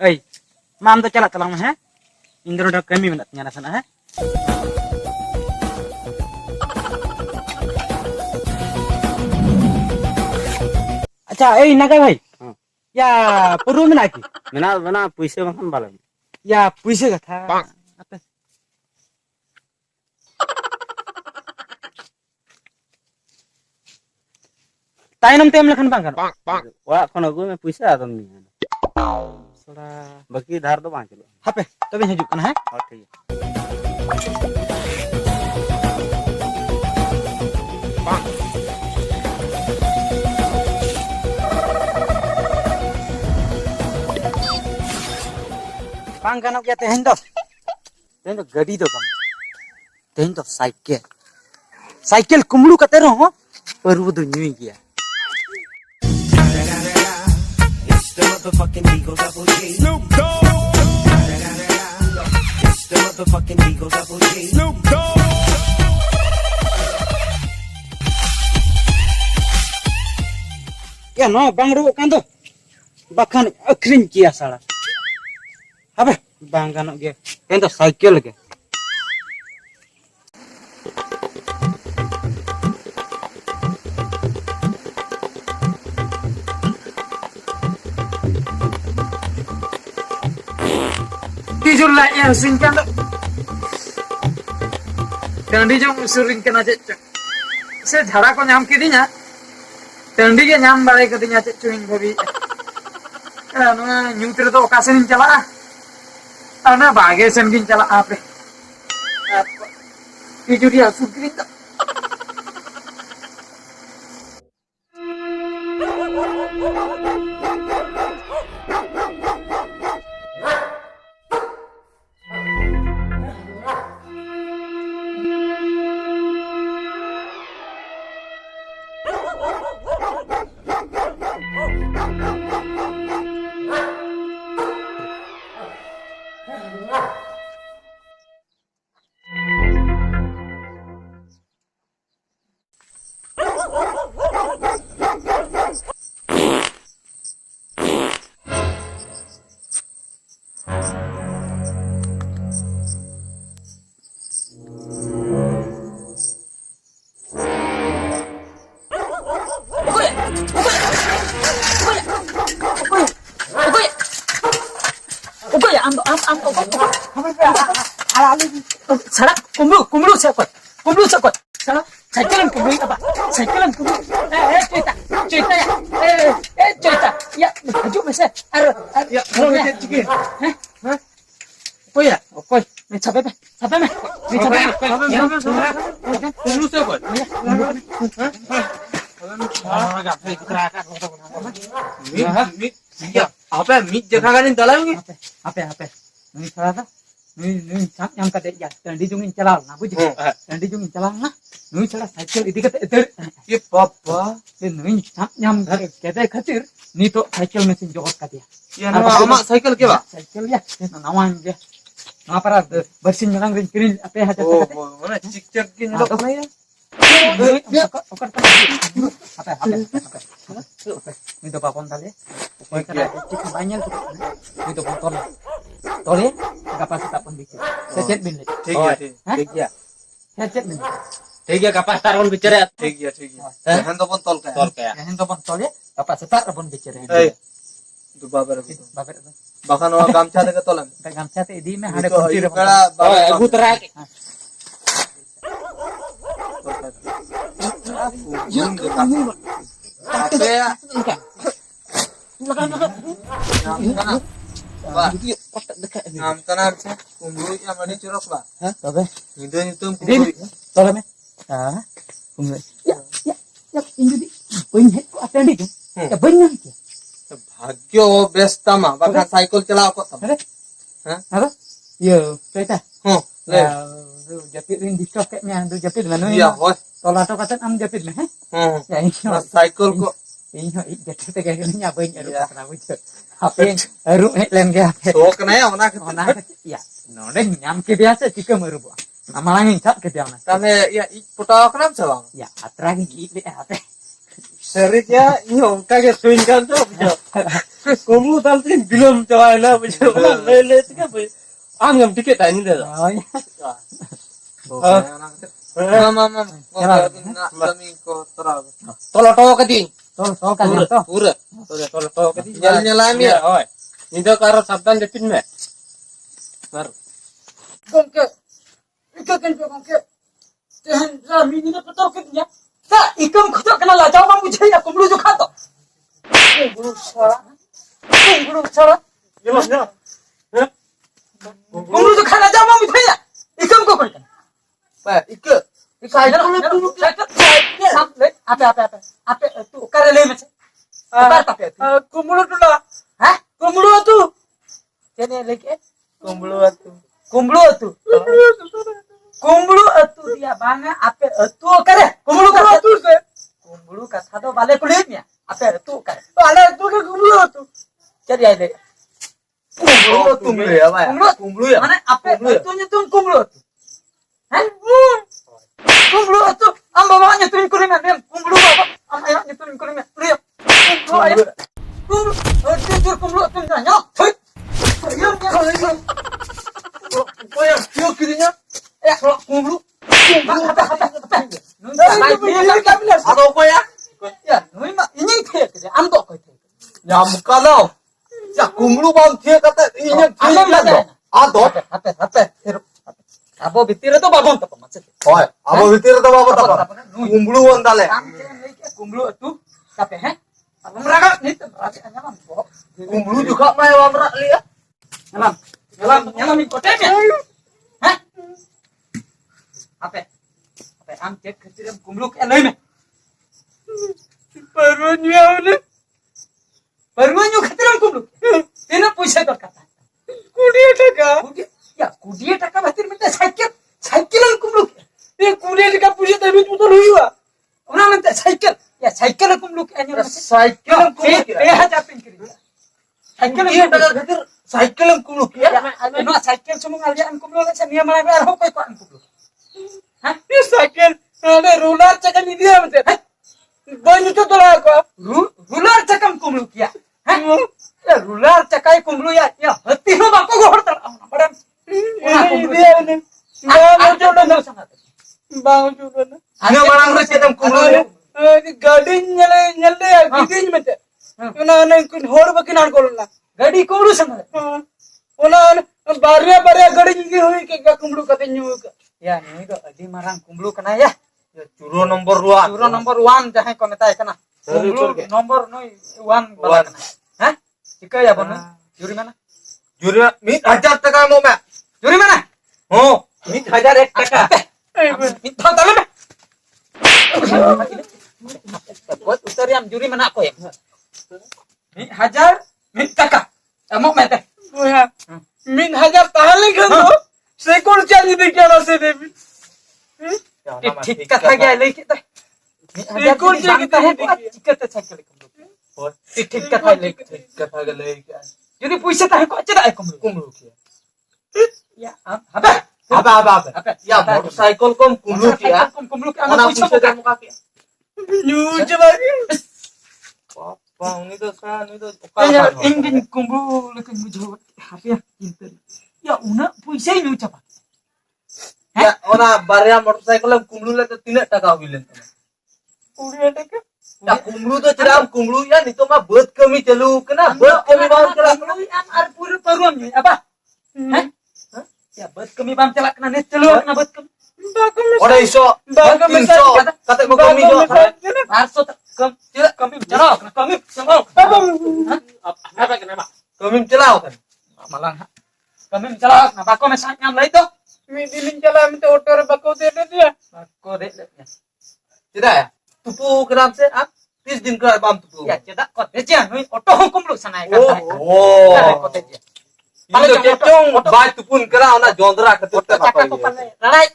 Ei, mam do chala talang he. Indro do kami menat nyana sana he. अच्छा ए नागा भाई या परु में नाकी मेना पैसे बखन बाला या पुइसे कथा apa tainam tem lekan bang kan wa kon agu me पैसे आदम नहीं soda बाकी धार दो बांच लो hape तबे हिजुक kan he और ठीक है bang ganok ya tehen do gadi do bang tehen do cycle kumlu kate ro paru do nyui gya It's the motherfucking Eagle Double G. Snoop Dogg. It's the motherfucking Eagle Double G. Snoop Dogg. ya no bang ru kan do bakan akrin kia sala habe bang ganok ge tehen do cycle ge Tijul lah yang singkan tu. Tandi jom suringkan aja cek. Saya jara ko nyam kidinya. Tandi ke nyam balai kidinya cek cuing babi. Anu nyutir tu okasin cala. Anu bagai sengkin cala apa? Tijul dia suringkan tu. Salah, kumlu cekot, salah, cyclean kumlu apa? Cyclean kumlu, cerita ya, cerita, ya, baju mesej, ya, kalau ya, cikir, oh ya, oke, capek me, kumlu cekot apa mit jaka kan dalam ni apa, ini salah tak? Ini yang kata ya, dan di jungin celal, nah bujuk, dan di jungin celal nah, ini celal cycle itu kata itu, ये पापा ini yang kata khatir, ini tu cycle mesin jauh kata ya. ये nama cycle के बा Cycle ya, nawan dia, nama para bersin orang ringkirin apa yang ada kata. mana cicak ke nyelok mana ya Apa, ini tu pakon tali, pokoknya kata cik banyak tu, ini tu pakon tol ya, kapas tak pun bikin, secet binlik, ठीक है ठीक है secet binlik. ठीक है कपास तार पन बिचारे ठीक है हन तो पन तोल का Yang itu pun tol ya, kapas setak pun bicara. ए तू बाबर Bapak itu, बखन वा गामछा दे के तोलन pegang cat ini mah ada तो kunci ये dia. बड़ा Aku terak. apa ya Kotak dekat ni. नाम का नाम से कुंगरू या मनी चुरक बा Bapak. निदो नितुम Ini, कुंगरू tolong ya. Kumul. Ya, ini di. Banyak kok apa ni tu? Ya banyak tu. भाग्यो बेस्ता मा बखन साइकिल चलाओ को तब Ada? Hah? Apa? Yo, cerita. हो ले Ya, japit ini di stok kayaknya, tu japit mana ni? या हो Tolong tu kata am japit mah. Ya ini. Cycle को Ini japit kayak gini nyabain ya kenapa tu? Apa yang ru lem dia. शौक नहीं होना Ona ya, no deh nyam ke biasa jika merubu. Nama langin cap ke dia mana? तने या पुटाओ करम चलाओ Ya, atragi gile apa? शरीर या यो का के स्विंग कर दो Kumpul tapi belum coba lah, macam lele tu kan, am yang tiket tadi dah. Mama, kami ko terang. Tolong tahu kati. Tol kan to. Pura. Tolong tahu kati. Jalan ni. Oi. Ini dah karo sabdan jepin me. Baru. Gongke. Ika kan gongke. Jangan rami ni nak betul ke dia. Tak, ikam kau kena lah jawab kamu je ya kumpul jo khato. Kumpul salah. Jelas ya. Kumpul jo khana jawab kamu je ya. Ikam kau kan. Baik, ikut. Saya apa tu kare le macam. Apa tapi tu. Kumpul tu lah. Hah? Kumpul tu. Jadi lagi. Kumpul tu. Kumbulu atu dia bana apa atu kare kumbulu kata do bale kulimnya apa atu kare bale atu ke kumbulu atu jadi ada Kumpul ya, Pak. Kumpul ya. mana apa atunya tu kumbulu atu hah kumbulu atu amba bawanya tuin kulimnya dem kumbulu baba amba ayahnya tuin kulimnya lihat kumbulu ayah kumbulu jujur kumbulu atu nanya hei Kau yang kau kirinya. ya kumbulu apa Ada apa ya? ya noi ma ini ke amdo ko Ya muka lau. Ya kumpul bang dia kata ini yang Amdo kiri ada. Ada. apa abo bitir to babon to macet Oi, abo bitir tu apa tak? Kumpul ondale. kumbulu itu tapi abang raga nih nyaman kok Kumpul juga mai wamra lihat. nyaman ini kotanya hah apa am cek kecil kumbulu ke lain barunya kecil kumbulu ini puisi to kata kudia taka batir minta cycle kumbulu Dia kuliah di kampus tapi betul juga. orang minta cycle kumbulu ke anyo Cycle kumpul. hajapin kiri cycle Dia tak khatir cycle kumpul ya. no cycle cuma ngalian kumbulu kan dia malah biar hokoi ko kumbulu Dia cycle ada roller cakap ni dia betul. Banyak tu lah aku. rular cakam kumbulu kia ya rular cakai kumbulu ya hati no bako go hortar badan Ini dia ni. Bang jodoh. Bang jodoh. ana Barang rasa dalam kumpul. Ini gaadi nyale ya gigi macam. Una kun hor bakin an kolna. gadi kumbulu sama Una barya gaadi gigi hui ke kumpul kata nyuka. ya ini do adi marang kumbulu kana ya Curo nomor 2. Juro nomor 1 jahe ko metai kana kumbulu nomor noi 1 bala kana hah cika ya bono juri mana Juri 1000 taka mau mak. juri mana Oh, 1001 taka. minta talo me buat utariam juri mana aku ya 1000 minta ka mau mete 1000 tahan kan tu. Sekor cari dia rasa Devi. ठीक कथा गया लेके तो Ekor je kita है चिकत cycle kumbulu ठीक कथा लेके Kata galai kan. jadi puisi tah ko ceda kumbulu Kumpul kia. ya apa Apa. Ya motorcycle kom kumpul kia. kumbulu Ona ana puisi puisi kamu kaki. Nyuci lagi. Papa ini tu kan itu. ya ingin kumbulu kan mujo happy pinter ya una puisi nyu capa Ya ona barya motorcycle kumpul itu 3 taka bilen. 20 taka Ya kumpul tu ceram kumpul ya itu mah buat kami celu kena buat kami bang celak. kumbulu am ar puru paruam ni apa ya buat kami bang celak kena net celu kena buat kami Ora iso bagam kata mo kami jo. Marso kam celak kami bicara kami sengol apa kenapa Kami celau kan. malang kami bicara kenapa kau mesak nyam lah itu Mi dilin celau minta otor bako de dia. kau dek Tidak ya? Tupu keram se ah 30 दिन का bam tupu. ya cedak kau deja noi oto kumbulu sana kan Oh. kau deja Itu kecong bai tupun kera ona jondra ketika cakap apa. apa lalai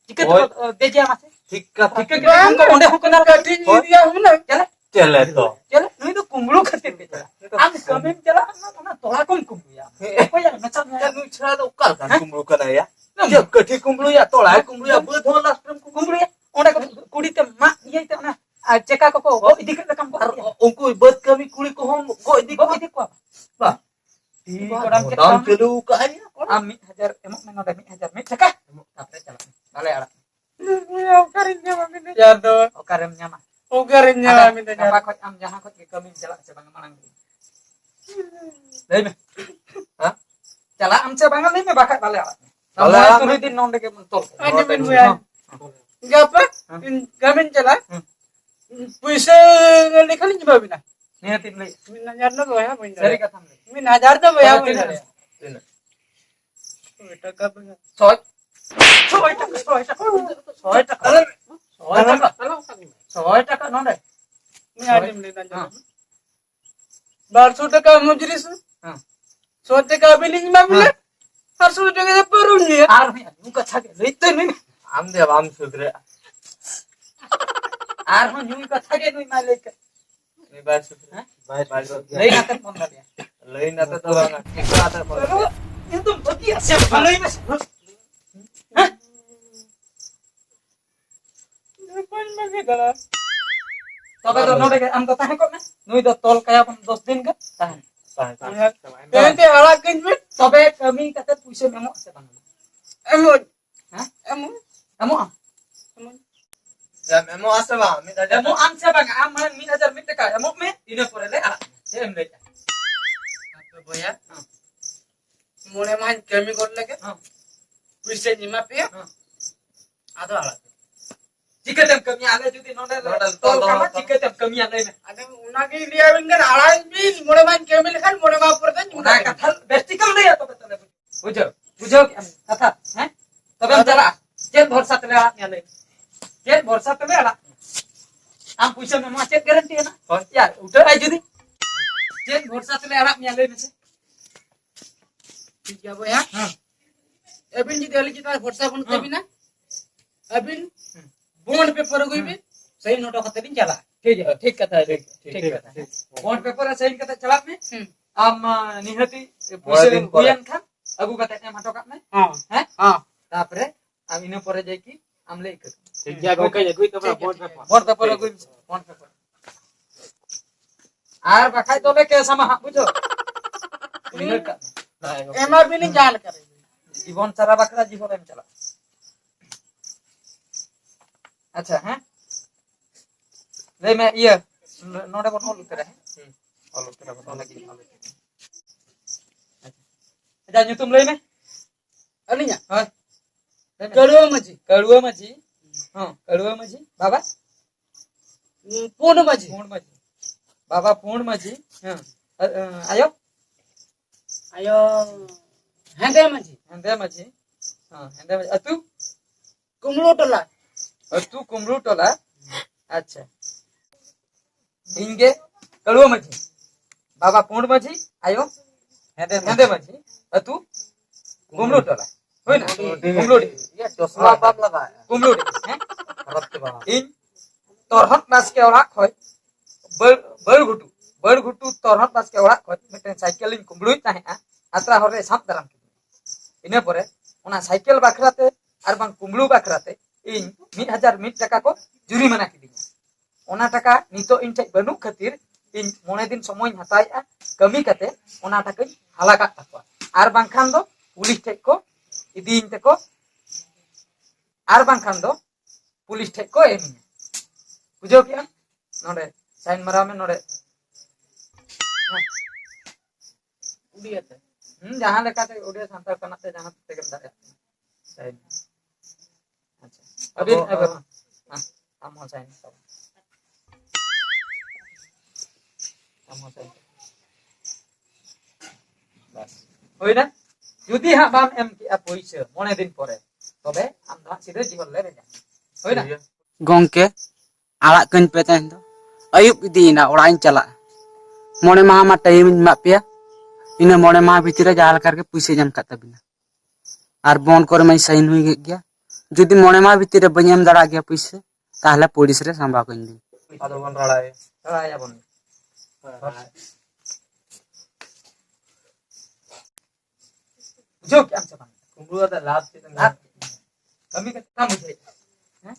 jika tu deja masih Tikat jika kita kau onde hukunar kadi dia mana? jalan Cele to. jalan noi itu kumbulu ketin kita am kami jalan mana tolak kumbulu ya kau yang macam Kan nu cara to ukal kan kumbulu kana ya. Dia kedi kumbulu ya tolak kumbulu ya beut holas prem kumbulu ya onde kudi te mak iya itu na cekak kau idi kita kamu Ungku beut kami kuli ko hom go इदी को बा ती कोड़ाम के दाम चलू काई am 1000 emok me node 1000 mit taka tapre chala bale ala Okarinya mami na jado. okarem nyama Okarinya mami na jado. apa khot am jaha khot ke kami chala se bang manang dei me ha chala am se bang dei me bakat bale ala Bale ala. tuli din nonde ke mentol Ani min buyan. Gapa? Gamin chala. Puisa lekali ni babi na. niatin le Min na jado ba ya min. seri katham le Min 1000 da ba ya min. Beta kap. soy taka nonde Min adim le na jado. 1200 taka mujris. 100 taka biling mami na. 800 taka da perunnya. ar me nuka thake leite ni आम दे आम सुधरे ar ho nuka thake nui ma leike नहीं बात सुधरे बात बात lei na kat mon dia लेकिन आता तो वाला एक आता पर itu bagi asal balai mas Depan mami dala. tobe do node ke am to tahe kok na nui do tol kaya pun 10 din ka tahan Ente ala kinjut. tobe kami kata puise memo se bang Emon. ha Emon. amo am या memo आसे बा मी दादा amo am se bang am man 1000 mit taka amo me ine pore le ala em le Apa boya? Mone man kami korle ke? Puise ni mapi ya? Ado ala. jika tem kami ale judi node tol kama jika tem kami ale me Ada unagi liya bingan ala bin mone man kami lekhan mone ma purtan una katha bestikal le ya tobe tole bujo bujo katha ha tobe am chala jen bhorsa tele ala nyale jen bhorsa tele ala am puise memo acet garanti ya na ya udah ai judi jen bhorsa tele ala nyale me se Tiga boya. Abin jadi ali kita WhatsApp pun tapi na. Abin bond paper ko ibe. Sahi note khate din chala. ठीक कथा है ठीक कथा है bond paper sign कथा चला में आम निहति पुसे हुयन खान अगु कथा ने माटो का में हां. हैं हां. तापरे आम इने परे जाई की आम ले कर ठीक है ओके जगुई तो बॉन्ड पेपर अगु बॉन्ड पेपर आर बखाई तोबे के समा बुझो निहर का एमा भी नहीं जान करे. जीवन सारा बकरा जीवन में चला अच्छा हैं ले मैं ये नोडे बन ऑल करे हैं ऑल करे बन लगी अच्छा ᱧᱩᱛᱩᱢ લઈ મે Alinya. હા Kedua maji. કડુઆ માજી હા કડુઆ માજી બાબા Pun maji. પૂર્ણ માજી બાબા પૂર્ણ માજી હા આયો Ayo. Hande maji. હંદે માજી હા હંદે માજી અતુ Kumlo tola. અતુ કુમરૂ ટોલા अच्छा इंगे कड़ुआ मजी बाबा पूर्ण मजी आयो हेंदे मजी अतु गुमलू टोला होय ना गुमलूडी ये चश्मा बाप लगा गुमलूडी हैं रक्त बा इन तोरहत बास के ओड़ा खय बड़ घुटू तोरहत बास के ओड़ा खय मिटन साइकिल इन गुमलूई ताहे आत्रा हरे साप दराम इने परे ओना साइकिल बाखराते आर बांग कुमलू बाखराते इन 1000 मिट टाका को जुरिमाना किदिया ओना टाका नितो इन ठे बनु खातिर इन मोने दिन समय हताया कमी कते ओना टाका हाला का तकवा आर बांखान दो पुलिस ठे को इदीन ते को आर बांखान दो पुलिस ठे को एमिन बुझो किया नोडे साइन मरा में नोडे Udia te. जहां लेका ते ओडे संतार कना ते जहां ते गंदा है साइन अच्छा अभी अब हां हम हो साइन होय ना जुदी हा बाम एम की अपोइसे मोने दिन परे तबे आम दा सिरे जीवन ले रेजा होय ना गोंके आड़ा कन पे तहन दो अयुब दीना ओड़ाइन चला मोने माह मा टाइम मा पिया इने मोने माह भीतरे जाल करके पैसे जम का तबिना आर बॉन्ड करे मैं साइन हुई गया जुदी मोने माह भीतरे बनियम दड़ा गया पैसे ताहले पुलिस रे संभा कइन दिन आदो बन रहा है राया बन जो क्या हम सब कुमड़ू दा लाभ से कमी का काम मुझे हैं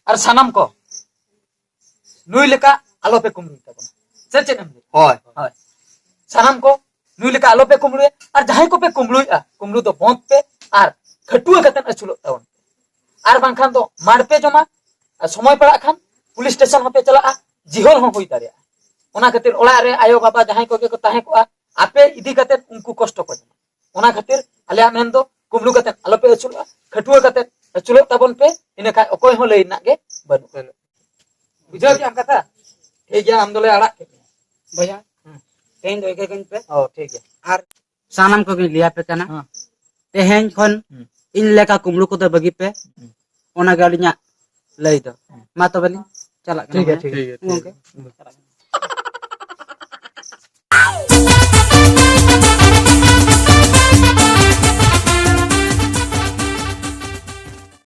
और सनम को नुई लेका आलो पे कुमरू तक से चेन हम होय हाय सानाम को नुई लेका आलो पे कुमड़ुए और जहां को पे कुमड़ुआ कुमड़ु दो बंद पे और खटुआ कतन अचुलो तावन और बांखान दो मार पे जमा समय पड़ा खान पुलिस स्टेशन पे चला जिहोल हो होई दारिया ओना खातिर ओला रे आयो बाबा जहां को के को ताहे को आपे इदी कते उनको कष्ट को ओना खातिर आलिया मेन दो कुमड़ु कते आलो पे अचुलो खटुआ कते अचुलो ताबन पे इने का ओकोय हो लई ना गे बनु बुझाव की हम कथा ठीक गया हम दोले आड़ा भैया तेन दो एक पे ओ ठीक है और सानम को लिया पे कना हाँ। तेहेन खन इन लेका कुमड़ू को तो बगी पे ओना गालिया लई दो मा तो बली चला ठीक है ओके